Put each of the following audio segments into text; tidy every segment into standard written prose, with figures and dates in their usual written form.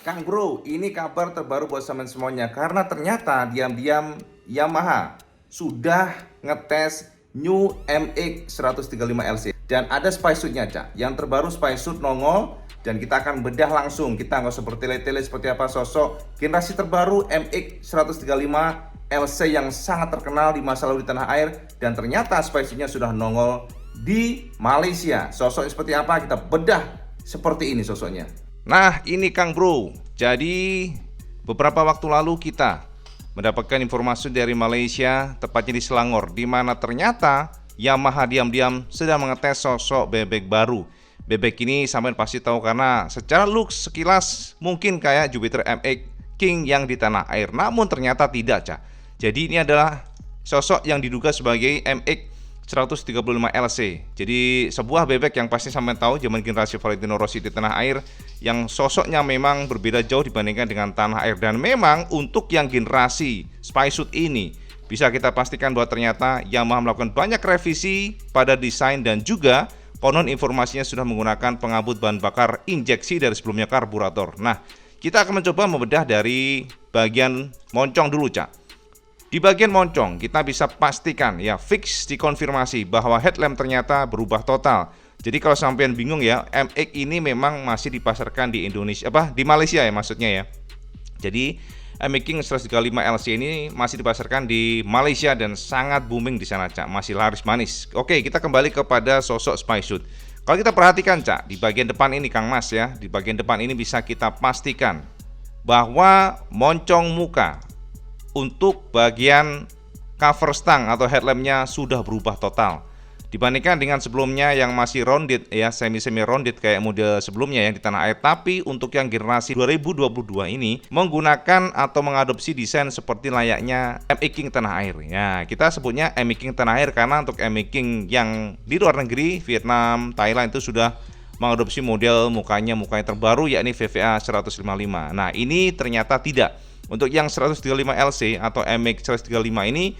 Kang Bro, ini kabar terbaru buat teman semuanya karena ternyata diam-diam Yamaha sudah ngetes New MX 135LC dan ada spacesuitnya, Cak. Yang terbaru spacesuit nongol dan kita akan bedah langsung. Kita nggak usah bertele-tele seperti apa sosok generasi terbaru MX 135LC yang sangat terkenal di masa lalu di tanah air, dan ternyata spacesuitnya sudah nongol di Malaysia. Sosoknya seperti apa, kita bedah seperti ini sosoknya. Nah, ini Kang Bro. Jadi beberapa waktu lalu kita mendapatkan informasi dari Malaysia, tepatnya di Selangor, di mana ternyata Yamaha diam-diam sedang mengetes sosok bebek baru. Bebek ini sampean pasti tahu karena secara looks sekilas mungkin kayak Jupiter MX King yang di tanah air. Namun ternyata tidak, Cak. Jadi ini adalah sosok yang diduga sebagai MX 135LC. Jadi sebuah bebek yang pasti sampai tahu zaman generasi Valentino Rossi di tanah air, yang sosoknya memang berbeda jauh dibandingkan dengan tanah air. Dan memang untuk yang generasi spacesuit ini bisa kita pastikan bahwa ternyata Yamaha melakukan banyak revisi pada desain, dan juga konon informasinya sudah menggunakan pengabut bahan bakar injeksi dari sebelumnya karburator. Nah, kita akan mencoba membedah dari bagian moncong dulu, Cak. Di bagian moncong kita bisa pastikan ya, fix dikonfirmasi bahwa headlamp ternyata berubah total. Jadi kalau sampean bingung ya, MX ini memang masih dipasarkan di Indonesia, di Malaysia ya maksudnya ya. Jadi MX King 135LC ini masih dipasarkan di Malaysia dan sangat booming di sana, Cak. Masih laris manis. Oke, kita kembali kepada sosok spacesuit. Kalau kita perhatikan, Cak, di bagian depan ini Kang Mas ya, di bagian depan ini bisa kita pastikan bahwa moncong muka untuk bagian cover stang atau headlampnya sudah berubah total dibandingkan dengan sebelumnya yang masih rounded ya, semi rounded kayak model sebelumnya yang di tanah air. Tapi untuk yang generasi 2022 ini menggunakan atau mengadopsi desain seperti layaknya MX King tanah air ya. Kita sebutnya MX King tanah air karena untuk MX King yang di luar negeri, Vietnam, Thailand, itu sudah mengadopsi model mukanya terbaru, yakni VVA 155. Nah, ini ternyata tidak. Untuk yang 135LC atau MX 135 ini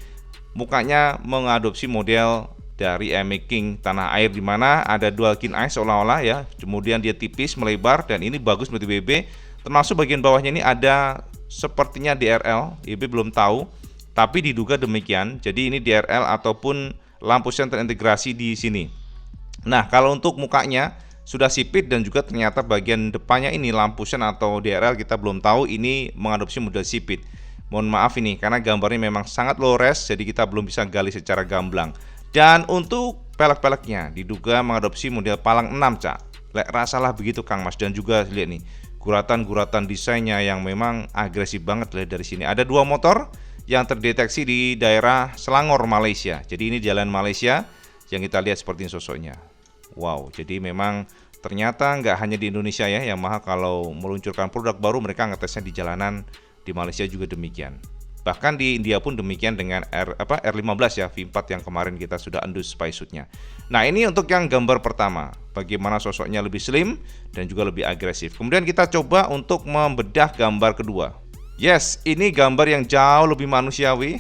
mukanya mengadopsi model dari MX King tanah air, di mana ada dual kin eye seolah-olah ya. Kemudian dia tipis melebar dan ini bagus multi BB. Termasuk bagian bawahnya ini ada sepertinya DRL, IB belum tahu, tapi diduga demikian. Jadi ini DRL ataupun lampu sen terintegrasi di sini. Nah, kalau untuk mukanya sudah sipit, dan juga ternyata bagian depannya ini lampu sen atau DRL kita belum tahu ini mengadopsi model sipit. Mohon maaf ini karena gambarnya memang sangat low res, jadi kita belum bisa gali secara gamblang. Dan untuk pelek-peleknya diduga mengadopsi model palang 6, Cak. Lek rasalah begitu Kang Mas. Dan juga lihat nih guratan-guratan desainnya yang memang agresif banget. Lihat dari sini ada dua motor yang terdeteksi di daerah Selangor, Malaysia. Jadi ini jalan Malaysia yang kita lihat seperti ini sosoknya. Wow, jadi memang ternyata nggak hanya di Indonesia ya, Yamaha kalau meluncurkan produk baru mereka ngetesnya di jalanan. Di Malaysia juga demikian. Bahkan di India pun demikian dengan R15 ya, V4 yang kemarin kita sudah endus spacesuitnya. Nah, ini untuk yang gambar pertama, bagaimana sosoknya lebih slim dan juga lebih agresif. Kemudian kita coba untuk membedah gambar kedua. Yes, ini gambar yang jauh lebih manusiawi.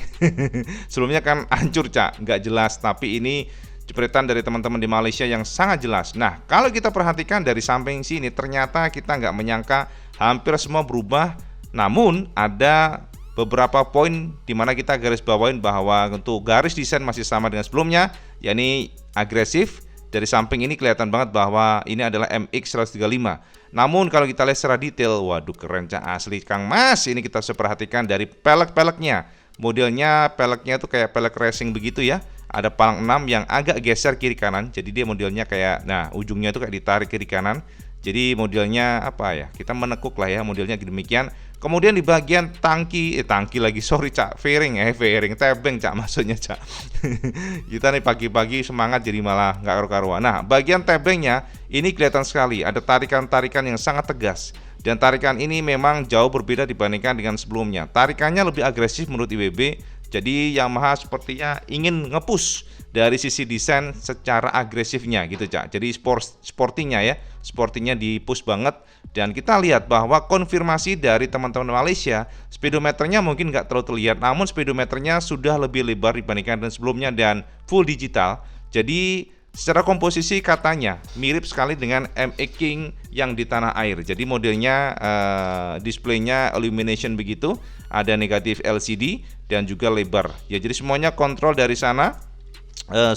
Sebelumnya kan hancur, Cak, nggak jelas, tapi ini jepretan dari teman-teman di Malaysia yang sangat jelas. Nah, kalau kita perhatikan dari samping sini, ternyata kita nggak menyangka hampir semua berubah. Namun ada beberapa poin di mana kita garis bawain bahwa untuk garis desain masih sama dengan sebelumnya, yakni agresif. Dari samping ini kelihatan banget bahwa ini adalah MX 135. Namun kalau kita lihat secara detail, waduh keren, Cak, asli Kang Mas. Ini kita bisa perhatikan dari pelek-peleknya. Modelnya peleknya itu kayak pelek racing begitu ya. Ada palang 6 yang agak geser kiri kanan. Jadi dia modelnya kayak, nah ujungnya itu kayak ditarik kiri kanan. Jadi modelnya apa ya, kita menekuk lah ya, modelnya demikian. Kemudian di bagian tangki lagi, sorry Cak, fairing tebeng, Cak, maksudnya, Cak. Kita nih pagi-pagi semangat jadi malah nggak karu-karuan. Nah, bagian tebengnya ini kelihatan sekali ada tarikan-tarikan yang sangat tegas. Dan tarikan ini memang jauh berbeda dibandingkan dengan sebelumnya. Tarikannya lebih agresif menurut IWB. Jadi Yamaha sepertinya ingin nge-push dari sisi desain secara agresifnya gitu, Cak. Jadi sportinya di-push banget. Dan kita lihat bahwa konfirmasi dari teman-teman Malaysia, speedometernya mungkin nggak terlalu terlihat, namun speedometernya sudah lebih lebar dibandingkan dengan sebelumnya dan full digital. Jadi Secara komposisi katanya mirip sekali dengan MX King yang di tanah air. Jadi modelnya displaynya illumination begitu, ada negatif LCD dan juga lebar. Ya, jadi semuanya kontrol dari sana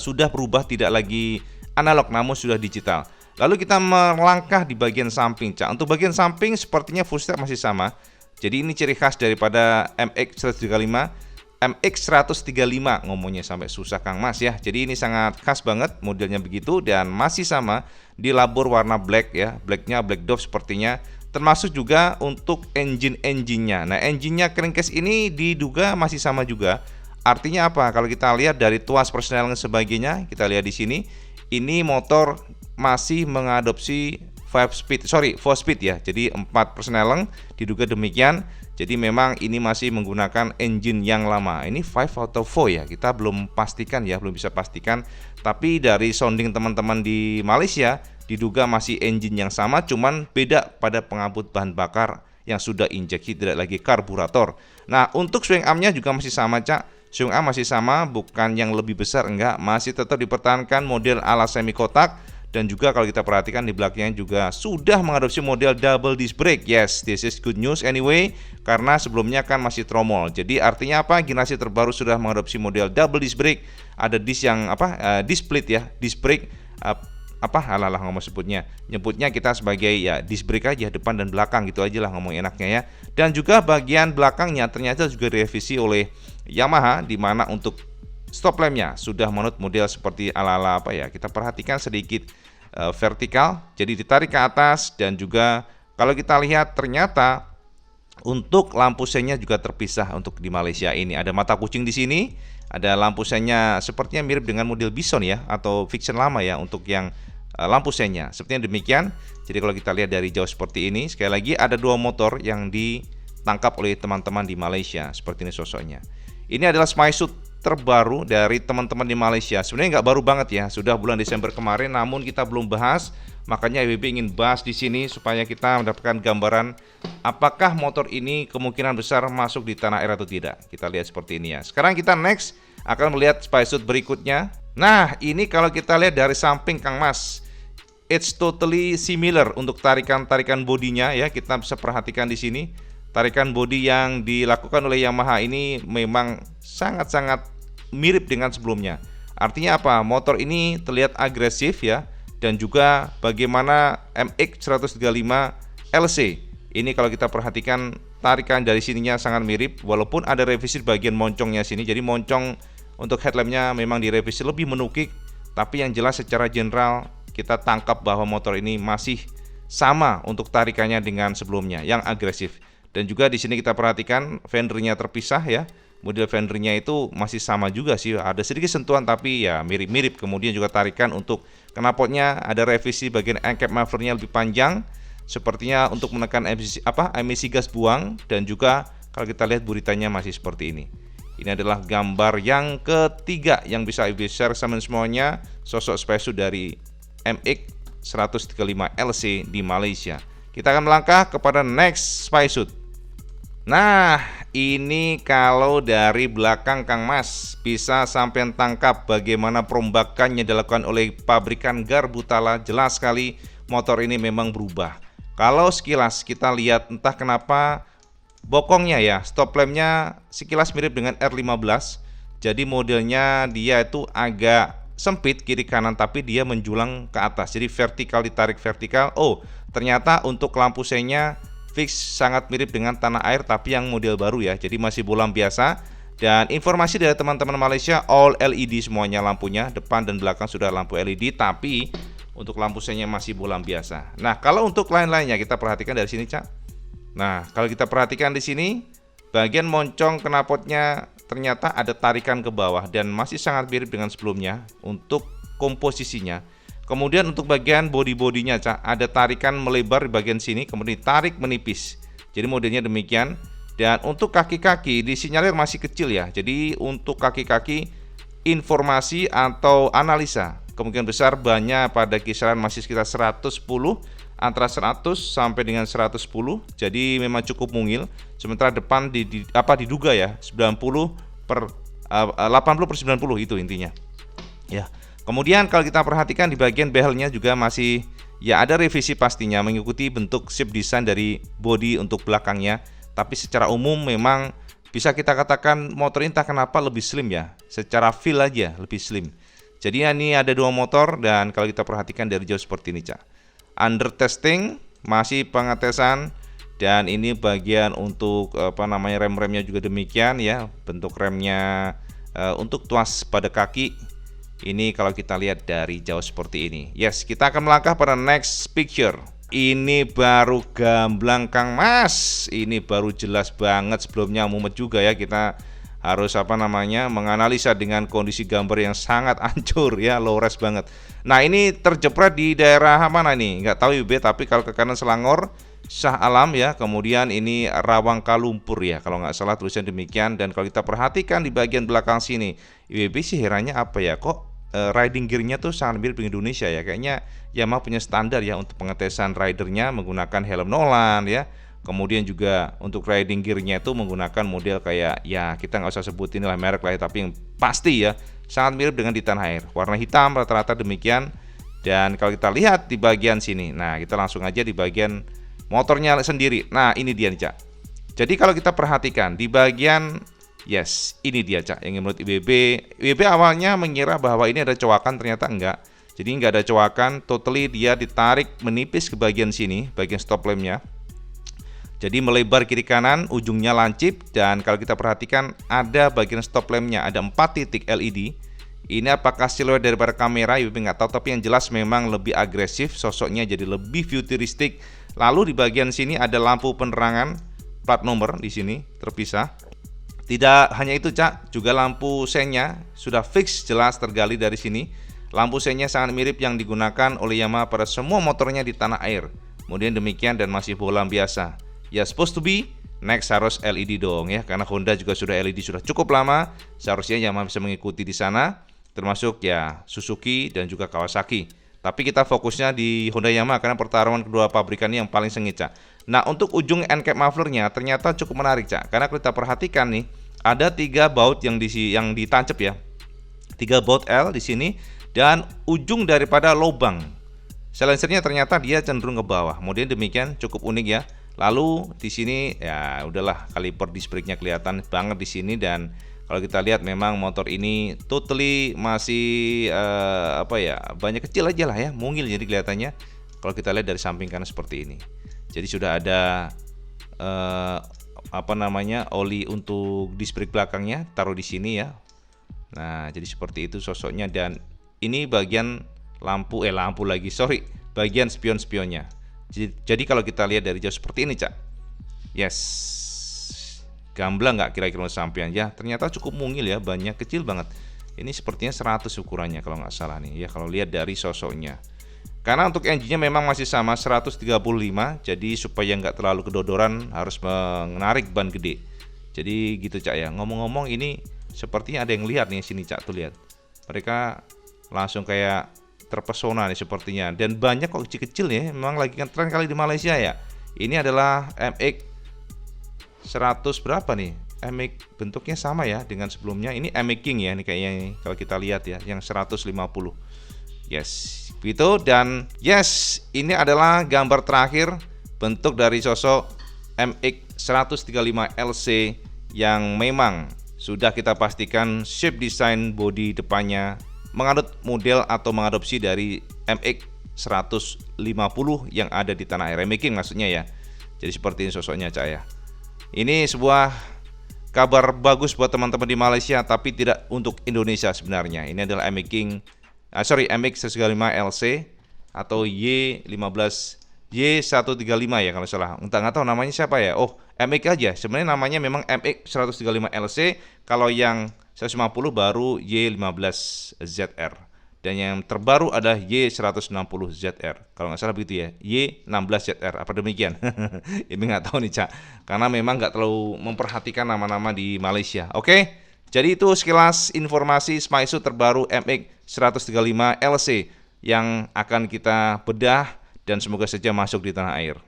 sudah berubah, tidak lagi analog namun sudah digital. Lalu kita melangkah di bagian samping, Cak. Untuk bagian samping sepertinya footstep masih sama. Jadi ini ciri khas daripada MX135. MX135 ngomongnya sampai susah Kang Mas ya. Jadi ini sangat khas banget modelnya begitu dan masih sama di labur warna black ya. Blacknya Black Dove sepertinya. Termasuk juga untuk engine-nya. Nah, engine-nya crankcase ini diduga masih sama juga. Artinya apa? Kalau kita lihat dari tuas persneling dan sebagainya, kita lihat di sini, ini motor masih mengadopsi 4 speed ya. Jadi 4 persneling diduga demikian. Jadi memang ini masih menggunakan engine yang lama. Ini 5 atau 4 ya, kita belum pastikan ya, belum bisa pastikan. Tapi dari sounding teman-teman di Malaysia diduga masih engine yang sama, cuman beda pada pengangkut bahan bakar yang sudah injeksi, tidak lagi karburator. Nah, untuk swing armnya juga masih sama, Cak. Swing arm masih sama, bukan yang lebih besar, enggak, masih tetap dipertahankan model ala semi kotak. Dan juga kalau kita perhatikan di belakangnya juga sudah mengadopsi model double disc brake. Yes, this is good news anyway, karena sebelumnya kan masih tromol. Jadi artinya apa? Generasi terbaru sudah mengadopsi model double disc brake. Ada disc yang disc split ya, disc brake ngomong nyebutnya kita sebagai ya disc brake aja, depan dan belakang gitu aja lah ngomong enaknya ya. Dan juga bagian belakangnya ternyata juga direvisi oleh Yamaha, di mana untuk stop lampnya sudah menurut model seperti ala-ala kita perhatikan sedikit vertikal, jadi ditarik ke atas. Dan juga kalau kita lihat ternyata untuk lampu senya juga terpisah. Untuk di Malaysia ini ada mata kucing di sini, ada lampu senya sepertinya mirip dengan model Bison ya, atau Vision lama ya untuk yang lampu senya sepertinya demikian. Jadi kalau kita lihat dari jauh seperti ini, sekali lagi ada 2 motor yang ditangkap oleh teman-teman di Malaysia. Seperti ini sosoknya. Ini adalah Spysuit terbaru dari teman-teman di Malaysia. Sebenarnya nggak baru banget ya, sudah bulan Desember kemarin, namun kita belum bahas. Makanya IWB ingin bahas di sini supaya kita mendapatkan gambaran apakah motor ini kemungkinan besar masuk di tanah air atau tidak. Kita lihat seperti ini ya. Sekarang kita next akan melihat Spysuit berikutnya. Nah, ini kalau kita lihat dari samping Kang Mas, it's totally similar untuk tarikan bodinya ya. Kita bisa perhatikan di sini. Tarikan bodi yang dilakukan oleh Yamaha ini memang sangat-sangat mirip dengan sebelumnya. Artinya apa? Motor ini terlihat agresif ya. Dan juga bagaimana MX135 LC. Ini kalau kita perhatikan tarikan dari sininya sangat mirip, walaupun ada revisi bagian moncongnya sini. Jadi moncong untuk headlampnya memang direvisi lebih menukik. Tapi yang jelas secara general kita tangkap bahwa motor ini masih sama untuk tarikannya dengan sebelumnya yang agresif. Dan juga di sini kita perhatikan fendernya terpisah ya. Model fendernya itu masih sama juga sih. Ada sedikit sentuhan tapi ya mirip-mirip. Kemudian juga tarikan untuk knalpotnya ada revisi bagian angkat mufflernya lebih panjang. Sepertinya untuk menekan emisi gas buang. Dan juga kalau kita lihat buritanya masih seperti ini. Ini adalah gambar yang ketiga yang bisa ibu share sama semuanya. Sosok Spysuit dari MX135 LC di Malaysia. Kita akan melangkah kepada next Spysuit. Nah, ini kalau dari belakang Kang Mas bisa sampai tangkap bagaimana perombakannya dilakukan oleh pabrikan Garbutala. Jelas sekali motor ini memang berubah. Kalau sekilas kita lihat entah kenapa bokongnya ya, stop lampnya sekilas mirip dengan R15. Jadi modelnya dia itu agak sempit kiri kanan tapi dia menjulang ke atas. Jadi vertikal ditarik vertikal. Oh, ternyata untuk lampu senya fix sangat mirip dengan tanah air tapi yang model baru ya. Jadi masih bolam biasa. Dan informasi dari teman-teman Malaysia all LED semuanya lampunya, depan dan belakang sudah lampu LED tapi untuk lampu senya masih bolam biasa. Nah, kalau untuk lain-lainnya kita perhatikan dari sini, Cak. Nah, kalau kita perhatikan di sini bagian moncong knalpotnya ternyata ada tarikan ke bawah dan masih sangat mirip dengan sebelumnya untuk komposisinya. Kemudian untuk bagian bodi-bodinya, Cak, ada tarikan melebar di bagian sini, kemudian tarik menipis. Jadi modelnya demikian. Dan untuk kaki-kaki disinyalir masih kecil ya. Jadi untuk kaki-kaki informasi atau analisa kemungkinan besar banyak pada kisaran masih sekitar 110, antara 100 sampai dengan 110. Jadi memang cukup mungil. Sementara depan diduga ya 80/90 itu intinya. Ya. Kemudian kalau kita perhatikan di bagian behelnya juga masih ya ada revisi pastinya mengikuti bentuk shape design dari bodi untuk belakangnya. Tapi secara umum memang bisa kita katakan motor ini entah kenapa lebih slim ya. Secara feel aja lebih slim. Jadi ini ada dua motor dan kalau kita perhatikan dari jauh seperti ini, Cak. Under testing, masih pengetesan. Dan ini bagian untuk rem-remnya juga demikian ya. Bentuk remnya untuk tuas pada kaki. Ini kalau kita lihat dari jauh seperti ini. Yes, kita akan melangkah pada next picture. Ini baru gamblang Kang Mas. Ini baru jelas banget, sebelumnya mumet juga ya, kita harus menganalisa dengan kondisi gambar yang sangat hancur ya, low res banget. Nah, ini terjepret di daerah mana nih? Nggak tahu IB, tapi kalau ke kanan Selangor, Shah Alam ya, kemudian ini Rawangka Lumpur ya, kalau nggak salah tulisan demikian. Dan kalau kita perhatikan di bagian belakang sini, IWB sih herannya apa ya, kok riding gearnya tuh sangat mirip dengan Indonesia ya. Kayaknya Yamaha punya standar ya untuk pengetesan ridernya menggunakan helm Nolan ya. Kemudian juga untuk riding gearnya itu menggunakan model kayak ya, kita nggak usah sebutin lah merek lah ya, tapi yang pasti ya sangat mirip dengan di tanah air. Warna hitam rata-rata demikian. Dan kalau kita lihat di bagian sini, nah kita langsung aja di bagian motornya sendiri. Nah ini dia nih, Cak. Jadi kalau kita perhatikan di bagian, yes, ini dia, Cak, yang menurut IWB awalnya mengira bahwa ini ada coakan, ternyata enggak. Jadi enggak ada coakan, totally dia ditarik menipis ke bagian sini, bagian stop lampnya. Jadi melebar kiri kanan, ujungnya lancip. Dan kalau kita perhatikan ada bagian stop lampnya, ada 4 titik LED. Ini apakah siluet daripada kamera, IWB nggak tahu, tapi yang jelas memang lebih agresif, sosoknya jadi lebih futuristik. Lalu di bagian sini ada lampu penerangan plat nomor di sini terpisah. Tidak hanya itu, Cak, juga lampu senya sudah fix jelas tergali dari sini. Lampu senya sangat mirip yang digunakan oleh Yamaha pada semua motornya di tanah air. Kemudian demikian dan masih bohlam biasa. Ya supposed to be, next harus LED dong ya, karena Honda juga sudah LED sudah cukup lama. Seharusnya Yamaha bisa mengikuti di sana, termasuk ya Suzuki dan juga Kawasaki. Tapi kita fokusnya di Honda Yamaha karena pertarungan kedua pabrikan ini yang paling sengit, Cak. Nah, untuk ujung end cap mufflernya ternyata cukup menarik, Cak. Karena kita perhatikan nih, ada 3 baut yang ditancap ya. 3 baut L di sini dan ujung daripada lubang silencernya ternyata dia cenderung ke bawah. Kemudian demikian cukup unik ya. Lalu di sini ya udahlah, kaliper disc brake-nya kelihatan banget di sini. Dan kalau kita lihat memang motor ini totally masih banyak kecil aja lah ya, mungil jadi kelihatannya. Kalau kita lihat dari samping kanan seperti ini. Jadi sudah ada oli untuk disc brake belakangnya, taruh di sini ya. Nah, jadi seperti itu sosoknya. Dan ini bagian bagian spion-spionnya. Jadi kalau kita lihat dari jauh seperti ini, Cak. Yes. Gamblang nggak kira-kira sampean ya? Ternyata cukup mungil ya, banyak kecil banget. Ini sepertinya 100 ukurannya kalau nggak salah nih ya, kalau lihat dari sosoknya. Karena untuk engine-nya memang masih sama 135, jadi supaya nggak terlalu kedodoran harus menarik ban gede. Jadi gitu, Cak ya. Ngomong-ngomong ini sepertinya ada yang lihat nih sini, Cak, tuh lihat. Mereka langsung kayak terpesona nih sepertinya. Dan banyak kok kecil-kecil ya, memang lagi kan tren kali di Malaysia ya. Ini adalah MX 100 berapa nih? MX bentuknya sama ya dengan sebelumnya. Ini MX King ya, ini kayaknya ini, kalau kita lihat ya, yang 150. Yes, gitu. Dan yes, ini adalah gambar terakhir bentuk dari sosok MX 135 LC yang memang sudah kita pastikan shape design bodi depannya menganut model atau mengadopsi dari MX 150 yang ada di tanah air, MX King maksudnya ya. Jadi seperti ini sosoknya, Cak ya. Ini sebuah kabar bagus buat teman-teman di Malaysia, tapi tidak untuk Indonesia sebenarnya. Ini adalah MX 135 LC atau Y135 ya kalau salah. Nggak tahu namanya siapa ya. Oh, MX aja. Sebenarnya namanya memang MX 135 LC. Kalau yang 150 baru Y15 ZR. Dan yang terbaru ada Y160 ZR. Kalau nggak salah begitu ya, Y16 ZR. Apa demikian? Ini nggak tahu nih, Cak. Karena memang nggak terlalu memperhatikan nama-nama di Malaysia. Oke? Jadi itu sekilas informasi Smaisu terbaru MX 135 LC yang akan kita bedah dan semoga saja masuk di tanah air.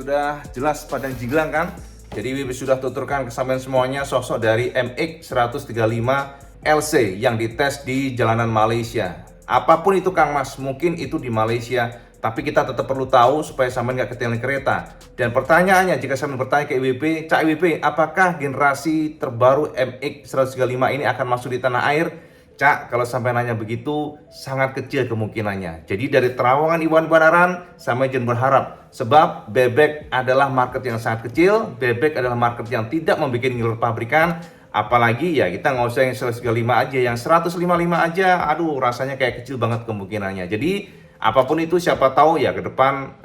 sudah jelas padang jinglang kan? Jadi WP sudah tuturkan ke sampean semuanya sosok dari MX 135 LC yang dites di jalanan Malaysia. Apapun itu Kang Mas, mungkin itu di Malaysia, tapi kita tetap perlu tahu supaya sampean nggak ketinggalan kereta. Dan pertanyaannya, jika sampean bertanya ke IWP, Cak IWP, apakah generasi terbaru MX 135 ini akan masuk di tanah air? Cak, kalau sampai nanya begitu, sangat kecil kemungkinannya. Jadi dari terowongan Iwan Banaran, sampai jangan berharap. Sebab bebek adalah market yang sangat kecil, bebek adalah market yang tidak membuat ngiler pabrikan. Apalagi ya kita nggak usah yang 135 aja, yang 155 aja, aduh rasanya kayak kecil banget kemungkinannya. Jadi apapun itu siapa tahu ya ke depan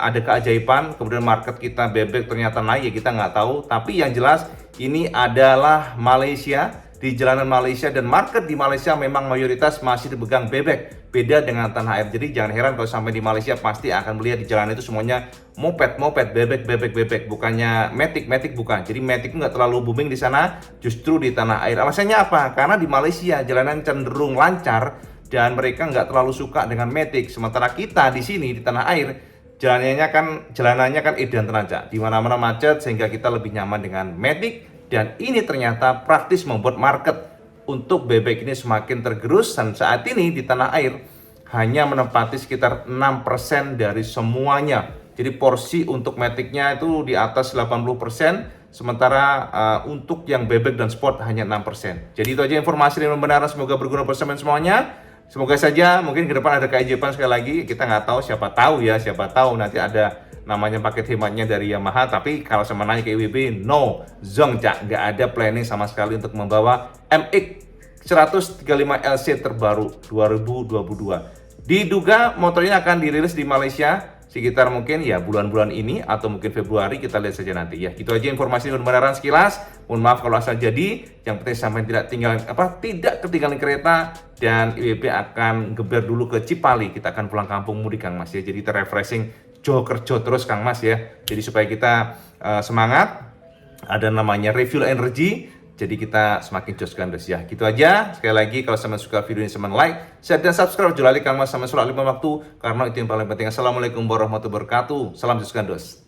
ada keajaiban, kemudian market kita bebek ternyata naik ya kita nggak tahu. Tapi yang jelas ini adalah Malaysia, di jalanan Malaysia, dan market di Malaysia memang mayoritas masih dipegang bebek, beda dengan tanah air. Jadi jangan heran kalau sampai di Malaysia pasti akan melihat di jalan itu semuanya moped, bebek, bukannya matic bukan. Jadi matic nggak terlalu booming di sana, justru di tanah air. Alasannya apa? Karena di Malaysia jalanan cenderung lancar dan mereka nggak terlalu suka dengan matic. Sementara kita di sini di tanah air jalanannya kan edan tenaga, di mana-mana macet sehingga kita lebih nyaman dengan matic. Dan ini ternyata praktis membuat market untuk bebek ini semakin tergerus, dan saat ini di tanah air hanya menempati sekitar 6% dari semuanya. Jadi porsi untuk maticnya itu di atas 80%, sementara untuk yang bebek dan sport hanya 6%. Jadi itu aja informasi yang benar, semoga berguna buat semuanya. Semoga saja mungkin ke depan ada keajaiban sekali lagi, kita nggak tahu, siapa tahu nanti ada namanya paket hematnya dari Yamaha. Tapi kalau sama nanya ke IWB, no, zong Cak, nggak ada planning sama sekali untuk membawa MX 135 LC terbaru 2022. Diduga motor ini akan dirilis di Malaysia sekitar mungkin ya bulan-bulan ini atau mungkin Februari, kita lihat saja nanti ya. Gitu aja informasi kebenaran sekilas. Mohon maaf kalau asal jadi. Yang penting sampai tidak ketinggalan kereta, dan IWB akan geber dulu ke Cipali. Kita akan pulang kampung mudik Kang Mas ya. Jadi refreshing kerja terus Kang Mas ya. Jadi supaya kita semangat, ada namanya refuel energy. Jadi kita semakin jos gandos ya. Gitu aja. Sekali lagi kalau sama suka video ini, sama like, share, dan subscribe. Julali Kang Mas sama sholat 5 waktu, karena itu yang paling penting. Assalamualaikum warahmatullahi wabarakatuh. Salam jos gandos.